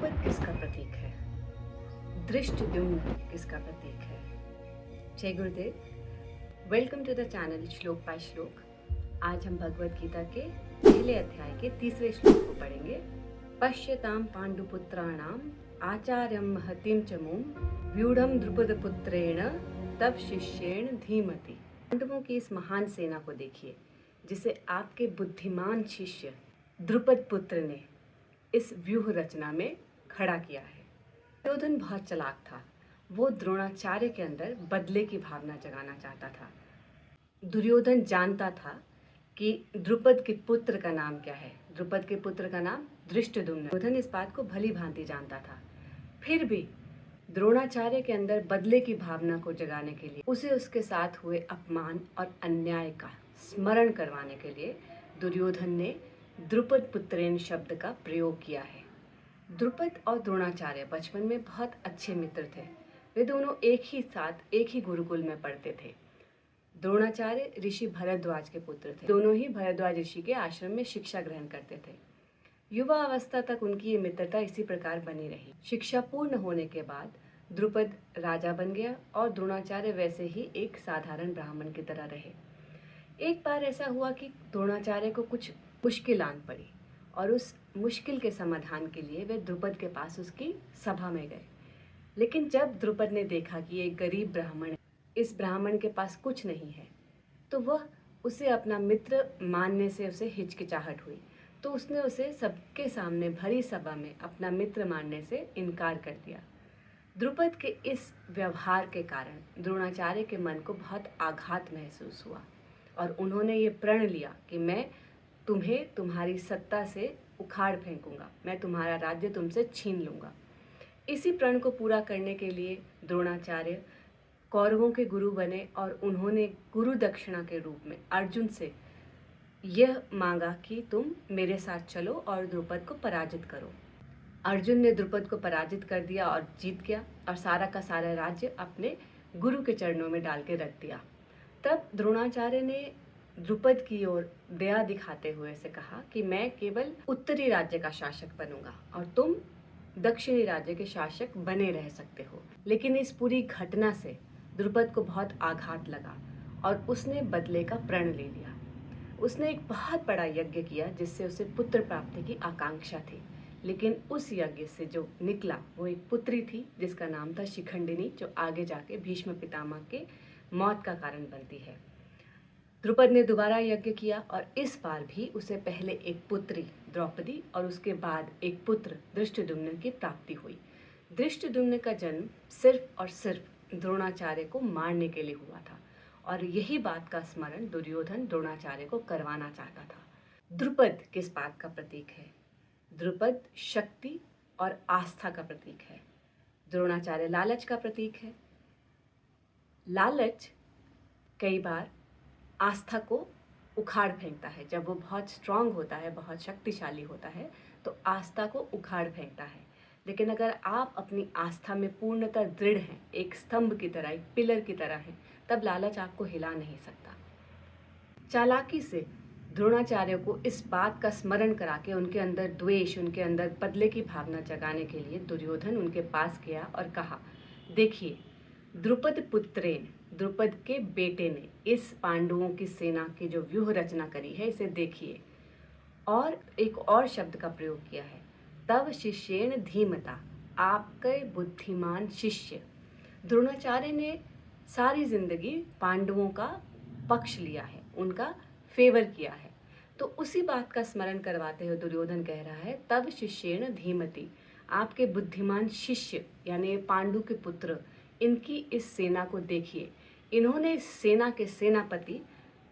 द्रुपद किसका प्रतीक है? दृष्टद्युम्न किसका प्रतीक है? जय गुरुदेव। वेलकम टू द चैनल श्लोक बाय श्लोक। आज हम भगवत गीता के पहले अध्याय के 3वें श्लोक को पढ़ेंगे। पश्यताम पांडुपुत्राणाम आचार्यम महतिम च मुम व्यूढ़म द्रुपदपुत्रेण तब शिष्येण धीमति। पांडवों की इस महान सेना को देखिए जिसे आपके बुद्धिमान शिष्य द्रुपद पुत्र ने इस व्यूह रचना में खड़ा किया है। दुर्योधन बहुत चालाक था। वो द्रोणाचार्य के अंदर बदले की भावना जगाना चाहता था। दुर्योधन जानता था कि द्रुपद के पुत्र का नाम क्या है। द्रुपद के पुत्र का नाम धृष्टद्युम्न। दुर्योधन इस बात को भली भांति जानता था। फिर भी द्रोणाचार्य के अंदर बदले की भावना को जगाने के लिए उसे उसके साथ हुए अपमान और अन्याय का स्मरण करवाने के लिए दुर्योधन ने द्रुपद पुत्रेण शब्द का प्रयोग किया है। द्रुपद और द्रोणाचार्य बचपन में बहुत अच्छे मित्र थे। वे दोनों एक ही साथ एक ही गुरुकुल में पढ़ते थे। द्रोणाचार्य ऋषि भरद्वाज के पुत्र थे। दोनों ही भरद्वाज ऋषि के आश्रम में शिक्षा ग्रहण करते थे। युवा अवस्था तक उनकी ये मित्रता इसी प्रकार बनी रही। शिक्षा पूर्ण होने के बाद द्रुपद राजा बन गया और द्रोणाचार्य वैसे ही एक साधारण ब्राह्मण की तरह रहे। एक बार ऐसा हुआ कि द्रोणाचार्य को कुछ मुश्किल आन पड़ी और उस मुश्किल के समाधान के लिए वे द्रुपद के पास उसकी सभा में गए। लेकिन जब द्रुपद ने देखा कि एक गरीब ब्राह्मण है, इस ब्राह्मण के पास कुछ नहीं है, तो वह उसे अपना मित्र मानने से उसे हिचकिचाहट हुई। तो उसने उसे सबके सामने भरी सभा में अपना मित्र मानने से इनकार कर दिया। द्रुपद के इस व्यवहार के कारण द्रोणाचार्य के मन को बहुत आघात महसूस हुआ और उन्होंने ये प्रण लिया कि मैं तुम्हें तुम्हारी सत्ता से उखाड़ फेंकूंगा, मैं तुम्हारा राज्य तुमसे छीन लूंगा। इसी प्रण को पूरा करने के लिए द्रोणाचार्य कौरवों के गुरु बने और उन्होंने गुरु दक्षिणा के रूप में अर्जुन से यह मांगा कि तुम मेरे साथ चलो और द्रुपद को पराजित करो। अर्जुन ने द्रुपद को पराजित कर दिया और जीत गया और सारा का सारा राज्य अपने गुरु के चरणों में डाल के रख दिया। तब द्रोणाचार्य ने द्रुपद की ओर दया दिखाते हुए से कहा कि मैं केवल उत्तरी राज्य का शासक बनूंगा और तुम दक्षिणी राज्य के शासक बने रह सकते हो। लेकिन इस पूरी घटना से द्रुपद को बहुत आघात लगा और उसने बदले का प्रण ले लिया। उसने एक बहुत बड़ा यज्ञ किया जिससे उसे पुत्र प्राप्ति की आकांक्षा थी। लेकिन उस यज्ञ से जो निकला वो एक पुत्री थी जिसका नाम था शिखंडिनी, जो आगे जाके भीष्म पितामह के मौत का कारण बनती है। द्रुपद ने दोबारा यज्ञ किया और इस बार भी उसे पहले एक पुत्री द्रौपदी और उसके बाद एक पुत्र धृष्टद्युम्न की प्राप्ति हुई। धृष्टद्युम्न का जन्म सिर्फ और सिर्फ द्रोणाचार्य को मारने के लिए हुआ था और यही बात का स्मरण दुर्योधन द्रोणाचार्य को करवाना चाहता था। द्रुपद किस बात का प्रतीक है? द्रुपद शक्ति और आस्था का प्रतीक है। द्रोणाचार्य लालच का प्रतीक है। लालच कई बार आस्था को उखाड़ फेंकता है। जब वो बहुत स्ट्रांग होता है, बहुत शक्तिशाली होता है, तो आस्था को उखाड़ फेंकता है। लेकिन अगर आप अपनी आस्था में पूर्णतः दृढ़ हैं, एक स्तंभ की तरह, एक पिलर की तरह हैं, तब लालच आपको हिला नहीं सकता। चालाकी से द्रोणाचार्य को इस बात का स्मरण करा के उनके अंदर द्वेष, उनके अंदर बदले की भावना जगाने के लिए दुर्योधन उनके पास गया और कहा, देखिए द्रुपद पुत्रेण, द्रुपद के बेटे ने इस पांडवों की सेना की जो व्यूह रचना करी है, इसे देखिए। और एक और शब्द का प्रयोग किया है, तब शिष्येण धीमता, आपके बुद्धिमान शिष्य। द्रोणाचार्य ने सारी जिंदगी पांडवों का पक्ष लिया है, उनका फेवर किया है। तो उसी बात का स्मरण करवाते हुए दुर्योधन कह रहा है, तब शिष्येण धीमति, आपके बुद्धिमान शिष्य यानी पांडु के पुत्र, इनकी इस सेना को देखिए। इन्होंने इस सेना के सेनापति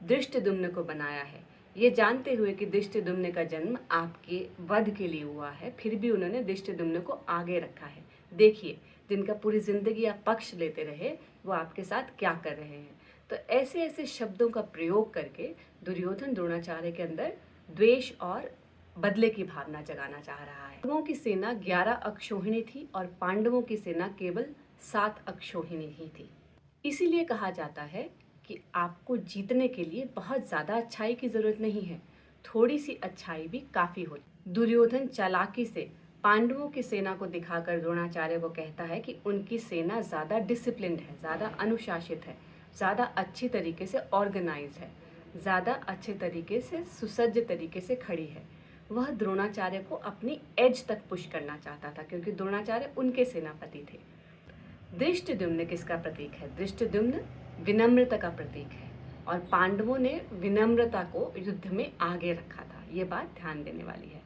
धृष्टद्युम्न को बनाया है, ये जानते हुए कि धृष्टद्युम्न का जन्म आपके वध के लिए हुआ है, फिर भी उन्होंने धृष्टद्युम्न को आगे रखा है। देखिए, जिनका पूरी जिंदगी आप पक्ष लेते रहे, वो आपके साथ क्या कर रहे हैं। तो ऐसे ऐसे शब्दों का प्रयोग करके दुर्योधन द्रोणाचार्य के अंदर द्वेष और बदले की भावना जगाना चाह रहा है। पांडवों की सेना 11 अक्षौहिणी थी और पांडवों की सेना केवल 7 अक्षौहिणी ही थी। इसीलिए कहा जाता है कि आपको जीतने के लिए बहुत ज़्यादा अच्छाई की ज़रूरत नहीं है, थोड़ी सी अच्छाई भी काफ़ी हो। दुर्योधन चालाकी से पांडवों की सेना को दिखाकर द्रोणाचार्य को कहता है कि उनकी सेना ज़्यादा डिसिप्लिन्ड है, ज़्यादा अनुशासित है, ज़्यादा अच्छी तरीके से ऑर्गेनाइज है, ज़्यादा अच्छे तरीके से सुसज्ज तरीके से खड़ी है। वह द्रोणाचार्य को अपनी एज तक पुश करना चाहता था क्योंकि द्रोणाचार्य उनके सेनापति थे। धृष्टद्युम्न किसका प्रतीक है? धृष्टद्युम्न विनम्रता का प्रतीक है और पांडवों ने विनम्रता को युद्ध में आगे रखा था। ये बात ध्यान देने वाली है।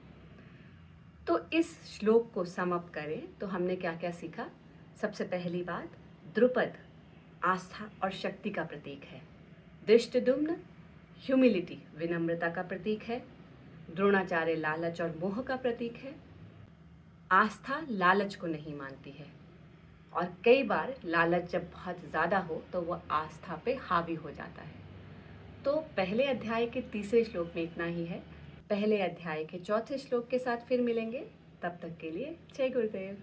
तो इस श्लोक को समअप करें तो हमने क्या क्या सीखा? सबसे पहली बात, द्रुपद आस्था और शक्ति का प्रतीक है। धृष्टद्युम्न ह्यूमिलिटी विनम्रता का प्रतीक है। द्रोणाचार्य लालच और मोह का प्रतीक है। आस्था लालच को नहीं मानती है और कई बार लालच जब बहुत ज़्यादा हो तो वह आस्था पे हावी हो जाता है। तो पहले अध्याय के तीसरे श्लोक में इतना ही है। पहले अध्याय के चौथे श्लोक के साथ फिर मिलेंगे। तब तक के लिए जय गुरुदेव।